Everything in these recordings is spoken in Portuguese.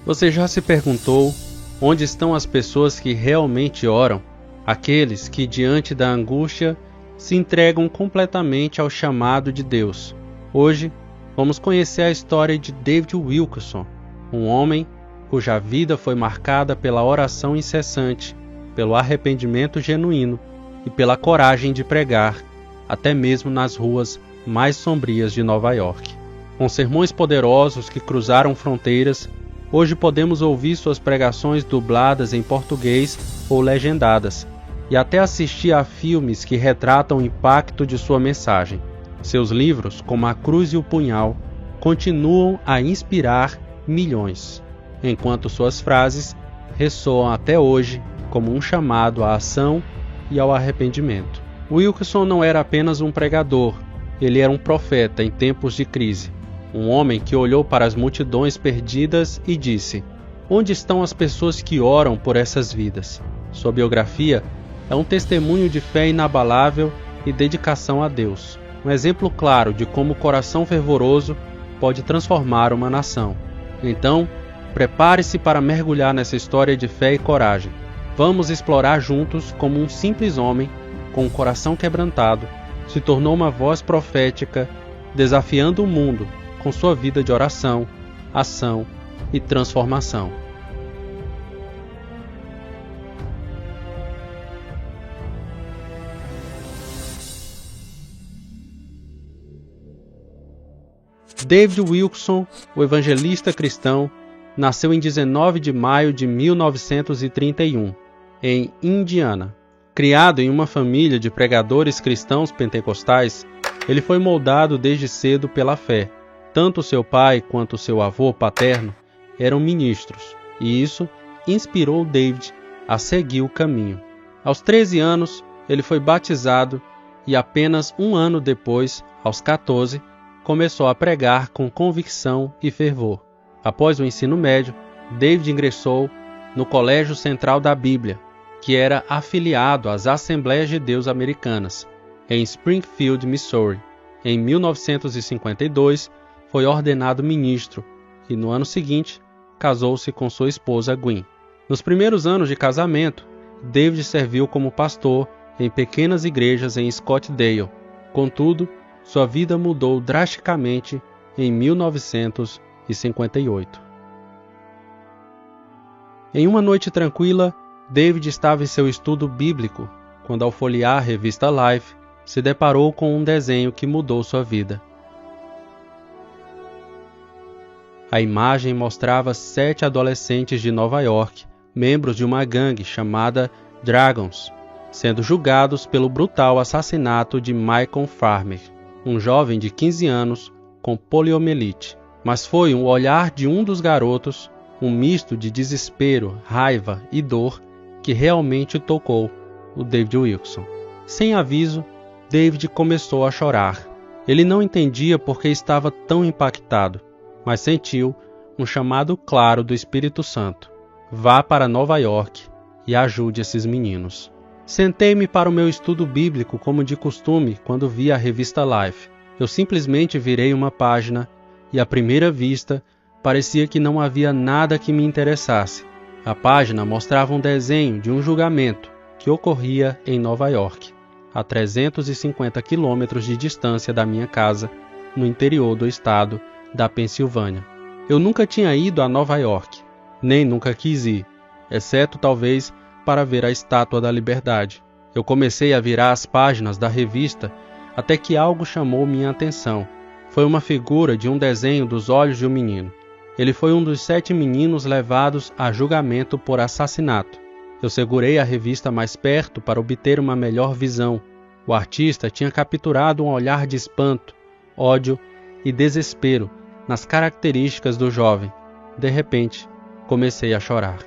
Você já se perguntou onde estão as pessoas que realmente oram? Aqueles que, diante da angústia, se entregam completamente ao chamado de Deus. Hoje, vamos conhecer a história de David Wilkerson, um homem cuja vida foi marcada pela oração incessante, pelo arrependimento genuíno e pela coragem de pregar, até mesmo nas ruas mais sombrias de Nova York. Com sermões poderosos que cruzaram fronteiras, hoje podemos ouvir suas pregações dubladas em português ou legendadas, e até assistir a filmes que retratam o impacto de sua mensagem. Seus livros, como A Cruz e o Punhal, continuam a inspirar milhões, enquanto suas frases ressoam até hoje como um chamado à ação e ao arrependimento. Wilkerson não era apenas um pregador, ele era um profeta em tempos de crise. Um homem que olhou para as multidões perdidas e disse: "Onde estão as pessoas que oram por essas vidas?" Sua biografia é um testemunho de fé inabalável e dedicação a Deus. Um exemplo claro de como o coração fervoroso pode transformar uma nação. Então, prepare-se para mergulhar nessa história de fé e coragem. Vamos explorar juntos como um simples homem, com o coração quebrantado, se tornou uma voz profética, desafiando o mundo com sua vida de oração, ação e transformação. David Wilkerson, o evangelista cristão, nasceu em 19 de maio de 1931, em Indiana. Criado em uma família de pregadores cristãos pentecostais, ele foi moldado desde cedo pela fé. Tanto seu pai quanto seu avô paterno eram ministros, e isso inspirou David a seguir o caminho. Aos 13 anos, ele foi batizado e apenas um ano depois, aos 14, começou a pregar com convicção e fervor. Após o ensino médio, David ingressou no Colégio Central da Bíblia, que era afiliado às Assembleias de Deus Americanas, em Springfield, Missouri. Em 1952, foi ordenado ministro e, no ano seguinte, casou-se com sua esposa Gwen. Nos primeiros anos de casamento, David serviu como pastor em pequenas igrejas em Scottsdale. Contudo, sua vida mudou drasticamente em 1958. Em uma noite tranquila, David estava em seu estudo bíblico, quando ao folhear a revista Life, se deparou com um desenho que mudou sua vida. A imagem mostrava 7 adolescentes de Nova York, membros de uma gangue chamada Dragons, sendo julgados pelo brutal assassinato de Michael Farmer, um jovem de 15 anos com poliomielite. Mas foi o olhar de um dos garotos, um misto de desespero, raiva e dor, que realmente tocou o David Wilkerson. Sem aviso, David começou a chorar. Ele não entendia por que estava tão impactado, mas sentiu um chamado claro do Espírito Santo. Vá para Nova York e ajude esses meninos. Sentei-me para o meu estudo bíblico como de costume quando vi a revista Life. Eu simplesmente virei uma página e, à primeira vista, parecia que não havia nada que me interessasse. A página mostrava um desenho de um julgamento que ocorria em Nova York, a 350 quilômetros de distância da minha casa, no interior do estado da Pensilvânia. Eu nunca tinha ido a Nova York, nem nunca quis ir, exceto talvez para ver a Estátua da Liberdade. Eu comecei a virar as páginas da revista até que algo chamou minha atenção. Foi uma figura de um desenho dos olhos de um menino. Ele foi um dos 7 meninos levados a julgamento por assassinato. Eu segurei a revista mais perto para obter uma melhor visão. O artista tinha capturado um olhar de espanto, ódio e desespero nas características do jovem. De repente, comecei a chorar.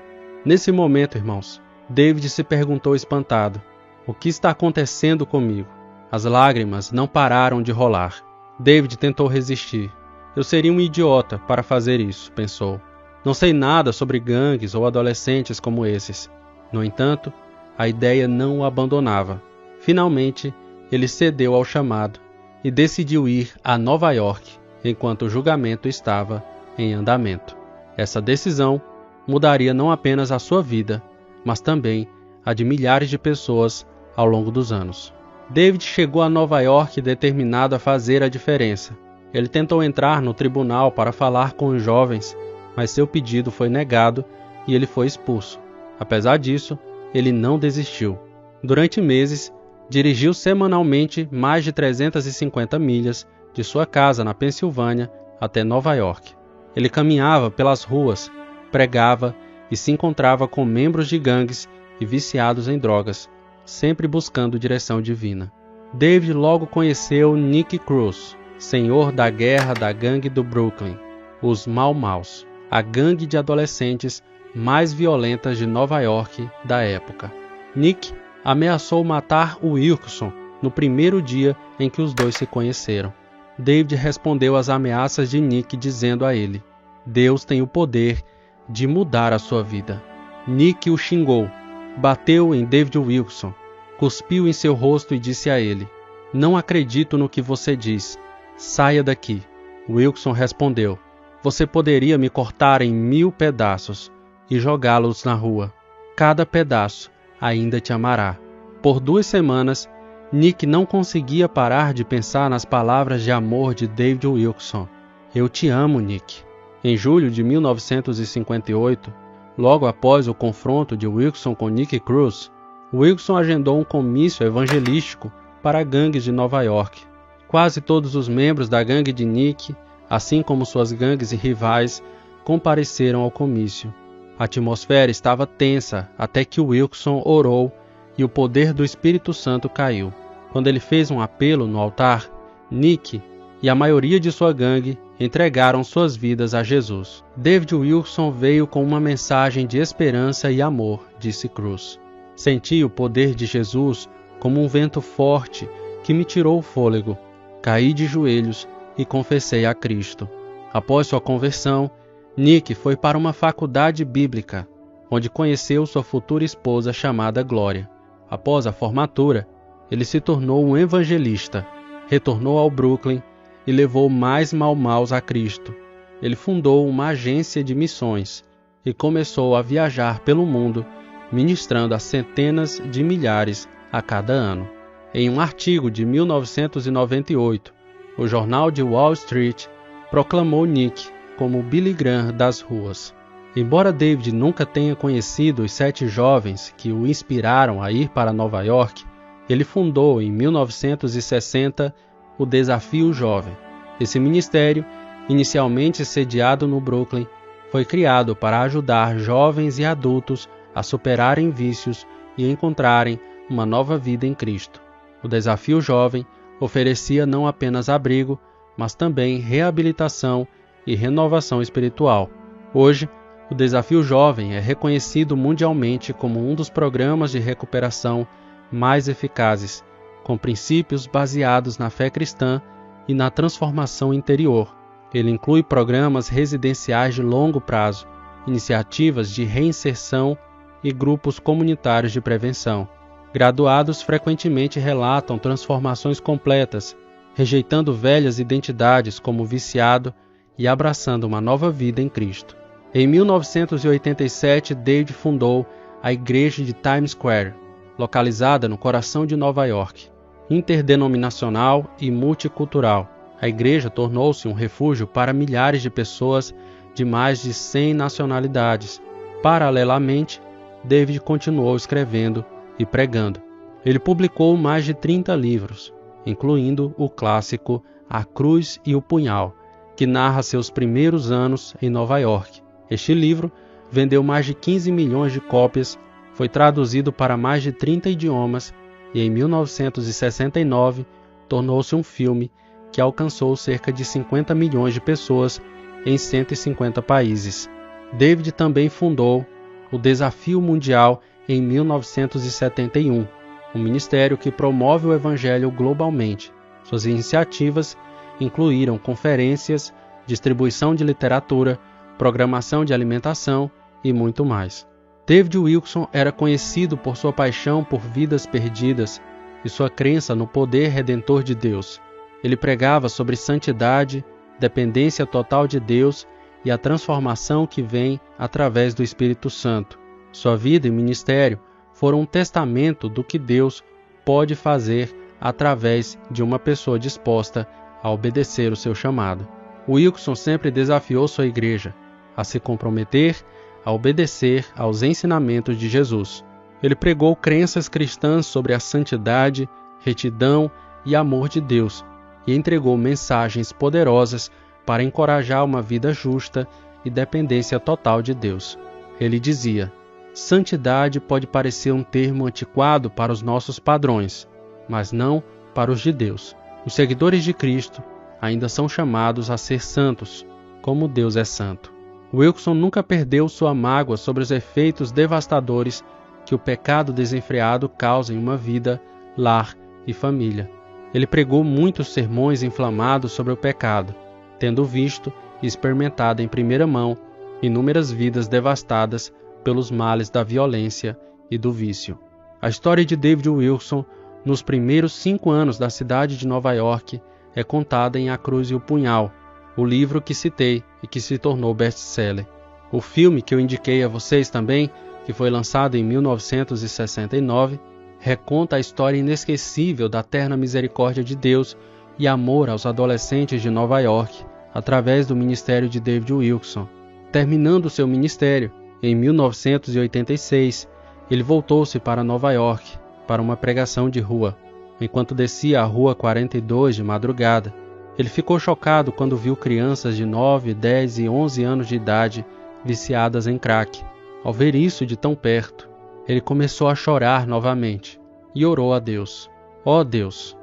Nesse momento, irmãos, David se perguntou espantado: o que está acontecendo comigo? As lágrimas não pararam de rolar. David tentou resistir. Eu seria um idiota para fazer isso, pensou. Não sei nada sobre gangues ou adolescentes como esses. No entanto, a ideia não o abandonava. Finalmente, ele cedeu ao chamado e decidiu ir a Nova York enquanto o julgamento estava em andamento. Essa decisão mudaria não apenas a sua vida, mas também a de milhares de pessoas ao longo dos anos. David chegou a Nova York determinado a fazer a diferença. Ele tentou entrar no tribunal para falar com os jovens, mas seu pedido foi negado e ele foi expulso. Apesar disso, ele não desistiu. Durante meses, dirigiu semanalmente mais de 350 milhas de sua casa na Pensilvânia até Nova York. Ele caminhava pelas ruas, pregava e se encontrava com membros de gangues e viciados em drogas, sempre buscando direção divina. David logo conheceu Nick Cruz, senhor da guerra da gangue do Brooklyn, os Mau Maus, a gangue de adolescentes mais violentas de Nova York da época. Nick ameaçou matar Wilkerson no primeiro dia em que os dois se conheceram. David respondeu às ameaças de Nick dizendo a ele: Deus tem o poder de mudar a sua vida. Nick o xingou, bateu em David Wilkerson, cuspiu em seu rosto e disse a ele: Não acredito no que você diz. Saia daqui. Wilkerson respondeu: Você poderia me cortar em 1000 pedaços e jogá-los na rua. Cada pedaço ainda te amará. Por 2 semanas, Nick não conseguia parar de pensar nas palavras de amor de David Wilkerson. Eu te amo, Nick. Em julho de 1958, logo após o confronto de Wilkerson com Nick Cruz, Wilkerson agendou um comício evangelístico para gangues de Nova York. Quase todos os membros da gangue de Nick, assim como suas gangues e rivais, compareceram ao comício. A atmosfera estava tensa até que Wilkerson orou e o poder do Espírito Santo caiu. Quando ele fez um apelo no altar, Nick e a maioria de sua gangue entregaram suas vidas a Jesus. David Wilkerson veio com uma mensagem de esperança e amor, disse Cruz. Senti o poder de Jesus como um vento forte que me tirou o fôlego. Caí de joelhos e confessei a Cristo. Após sua conversão, Nick foi para uma faculdade bíblica, onde conheceu sua futura esposa chamada Glória. Após a formatura, ele se tornou um evangelista, retornou ao Brooklyn e levou mais Mau Maus a Cristo. Ele fundou uma agência de missões e começou a viajar pelo mundo, ministrando a centenas de milhares a cada ano. Em um artigo de 1998, o jornal de Wall Street proclamou Nick como Billy Graham das ruas. Embora David nunca tenha conhecido os 7 jovens que o inspiraram a ir para Nova York, ele fundou em 1960 o Desafio Jovem. Esse ministério, inicialmente sediado no Brooklyn, foi criado para ajudar jovens e adultos a superarem vícios e encontrarem uma nova vida em Cristo. O Desafio Jovem oferecia não apenas abrigo, mas também reabilitação e renovação espiritual. Hoje, o Desafio Jovem é reconhecido mundialmente como um dos programas de recuperação mais eficazes, com princípios baseados na fé cristã e na transformação interior. Ele inclui programas residenciais de longo prazo, iniciativas de reinserção e grupos comunitários de prevenção. Graduados frequentemente relatam transformações completas, rejeitando velhas identidades como viciado e abraçando uma nova vida em Cristo. Em 1987, David fundou a Igreja de Times Square, localizada no coração de Nova York. Interdenominacional e multicultural, a igreja tornou-se um refúgio para milhares de pessoas de mais de 100 nacionalidades. Paralelamente, David continuou escrevendo e pregando. Ele publicou mais de 30 livros, incluindo o clássico A Cruz e o Punhal, que narra seus primeiros anos em Nova York. Este livro vendeu mais de 15 milhões de cópias, foi traduzido para mais de 30 idiomas e em 1969 tornou-se um filme que alcançou cerca de 50 milhões de pessoas em 150 países. David também fundou o Desafio Mundial em 1971, um ministério que promove o evangelho globalmente. Suas iniciativas incluíram conferências, distribuição de literatura, programação de alimentação e muito mais. David Wilkerson era conhecido por sua paixão por vidas perdidas e sua crença no poder redentor de Deus. Ele pregava sobre santidade, dependência total de Deus e a transformação que vem através do Espírito Santo. Sua vida e ministério foram um testamento do que Deus pode fazer através de uma pessoa disposta a obedecer o seu chamado. Wilson sempre desafiou sua igreja a se comprometer a obedecer aos ensinamentos de Jesus. Ele pregou crenças cristãs sobre a santidade, retidão e amor de Deus e entregou mensagens poderosas para encorajar uma vida justa e dependência total de Deus. Ele dizia: santidade pode parecer um termo antiquado para os nossos padrões, mas não para os de Deus. Os seguidores de Cristo ainda são chamados a ser santos, como Deus é santo. Wilson nunca perdeu sua mágoa sobre os efeitos devastadores que o pecado desenfreado causa em uma vida, lar e família. Ele pregou muitos sermões inflamados sobre o pecado, tendo visto e experimentado em primeira mão inúmeras vidas devastadas pelos males da violência e do vício. A história de David Wilson, nos primeiros 5 anos da cidade de Nova York, é contada em A Cruz e o Punhal, o livro que citei e que se tornou best-seller. O filme que eu indiquei a vocês também, que foi lançado em 1969, reconta a história inesquecível da terna misericórdia de Deus e amor aos adolescentes de Nova York, através do ministério de David Wilson. Terminando seu ministério, em 1986, ele voltou-se para Nova York, para uma pregação de rua. Enquanto descia a Rua 42 de madrugada, ele ficou chocado quando viu crianças de 9, 10 e 11 anos de idade viciadas em crack. Ao ver isso de tão perto, ele começou a chorar novamente e orou a Deus. Ó Deus,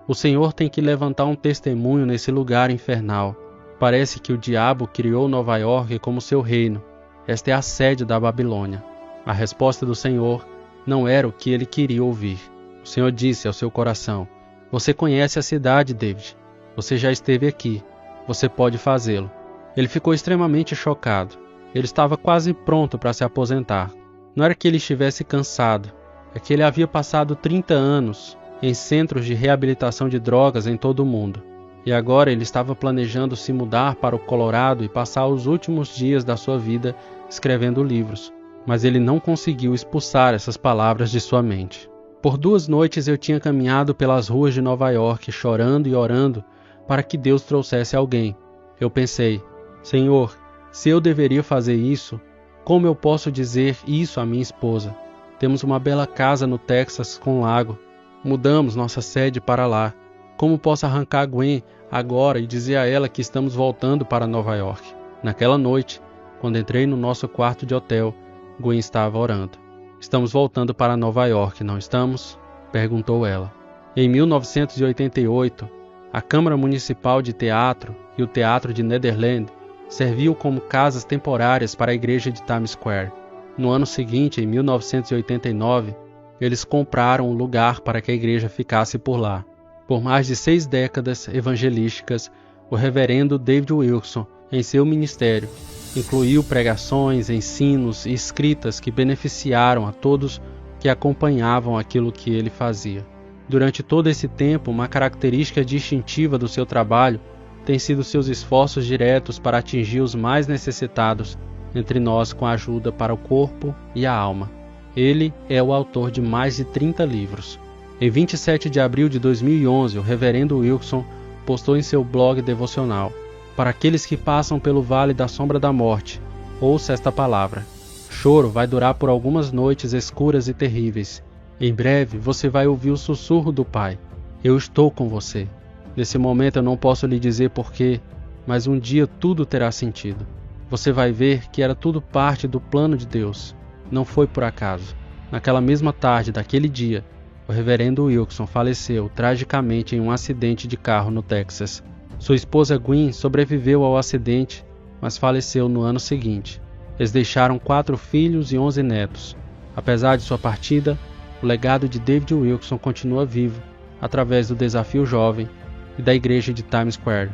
o Senhor tem que levantar um testemunho nesse lugar infernal. Parece que o diabo criou Nova York como seu reino. Esta é a sede da Babilônia. A resposta do Senhor não era o que ele queria ouvir. O Senhor disse ao seu coração: você conhece a cidade, David. Você já esteve aqui. Você pode fazê-lo. Ele ficou extremamente chocado. Ele estava quase pronto para se aposentar. Não era que ele estivesse cansado. É que ele havia passado 30 anos em centros de reabilitação de drogas em todo o mundo. E agora ele estava planejando se mudar para o Colorado e passar os últimos dias da sua vida escrevendo livros. Mas ele não conseguiu expulsar essas palavras de sua mente. Por 2 noites eu tinha caminhado pelas ruas de Nova York, chorando e orando para que Deus trouxesse alguém. Eu pensei: Senhor, se eu deveria fazer isso, como eu posso dizer isso à minha esposa? Temos uma bela casa no Texas com lago. Mudamos nossa sede para lá. Como posso arrancar Gwen agora e dizer a ela que estamos voltando para Nova York? Naquela noite, quando entrei no nosso quarto de hotel, Gwen estava orando. Estamos voltando para Nova York, não estamos? Perguntou ela. Em 1988, a Câmara Municipal de Teatro e o Teatro de Nederland serviam como casas temporárias para a igreja de Times Square. No ano seguinte, em 1989, eles compraram um lugar para que a igreja ficasse por lá. Por mais de 6 décadas evangelísticas, o reverendo David Wilson, em seu ministério, incluiu pregações, ensinos e escritas que beneficiaram a todos que acompanhavam aquilo que ele fazia. Durante todo esse tempo, uma característica distintiva do seu trabalho tem sido seus esforços diretos para atingir os mais necessitados entre nós com ajuda para o corpo e a alma. Ele é o autor de mais de 30 livros. Em 27 de abril de 2011, o reverendo Wilson postou em seu blog devocional: para aqueles que passam pelo vale da sombra da morte, ouça esta palavra. Choro vai durar por algumas noites escuras e terríveis. Em breve você vai ouvir o sussurro do Pai. Eu estou com você. Nesse momento eu não posso lhe dizer porquê, mas um dia tudo terá sentido. Você vai ver que era tudo parte do plano de Deus. Não foi por acaso. Naquela mesma tarde daquele dia, o reverendo Wilson faleceu tragicamente em um acidente de carro no Texas. Sua esposa Gwen sobreviveu ao acidente, mas faleceu no ano seguinte. Eles deixaram 4 filhos e 11 netos. Apesar de sua partida, o legado de David Wilson continua vivo através do Desafio Jovem e da Igreja de Times Square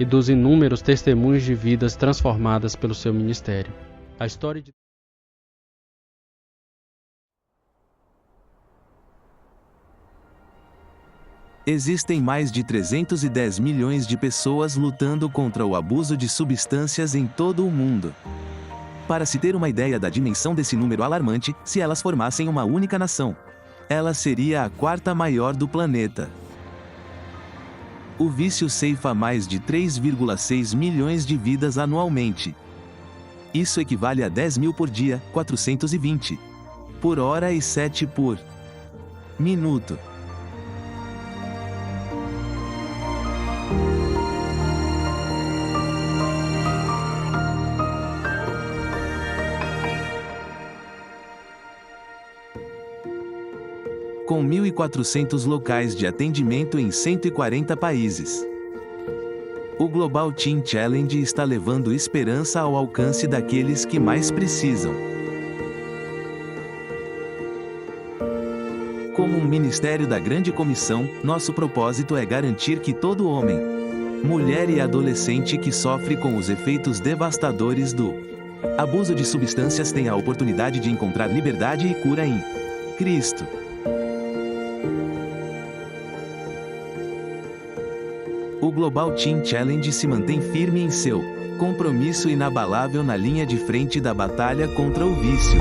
e dos inúmeros testemunhos de vidas transformadas pelo seu ministério. A história de Existem mais de 310 milhões de pessoas lutando contra o abuso de substâncias em todo o mundo. Para se ter uma ideia da dimensão desse número alarmante, se elas formassem uma única nação, ela seria a quarta maior do planeta. O vício ceifa mais de 3,6 milhões de vidas anualmente. Isso equivale a 10 mil por dia, 420 por hora e 7 por minuto. Com 1.400 locais de atendimento em 140 países. O Global Teen Challenge está levando esperança ao alcance daqueles que mais precisam. Como um ministério da Grande Comissão, nosso propósito é garantir que todo homem, mulher e adolescente que sofre com os efeitos devastadores do abuso de substâncias tenha a oportunidade de encontrar liberdade e cura em Cristo. O Global Teen Challenge se mantém firme em seu compromisso inabalável na linha de frente da batalha contra o vício.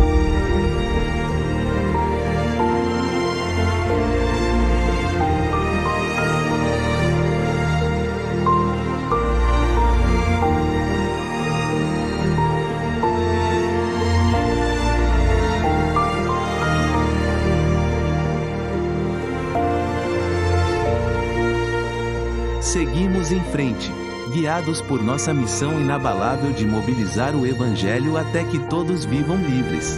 Seguimos em frente, guiados por nossa missão inabalável de mobilizar o Evangelho até que todos vivam livres.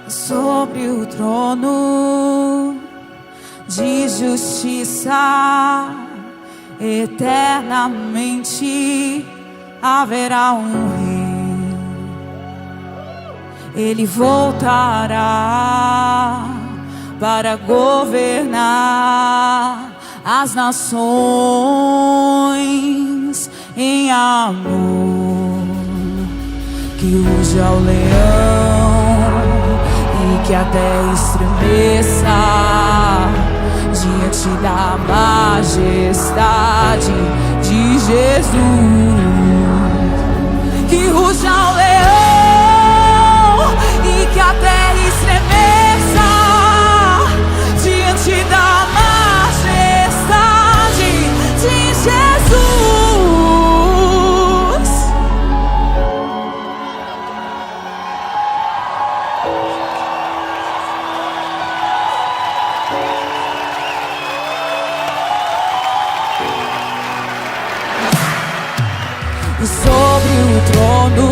Sobre o trono de justiça, eternamente haverá um rei. Ele voltará para governar as nações em amor, que ruge ao leão e que a terra estremeça diante da majestade de Jesus. Que ruja ao leão e que a terra estremeça diante da majestade de Jesus. Sobre o trono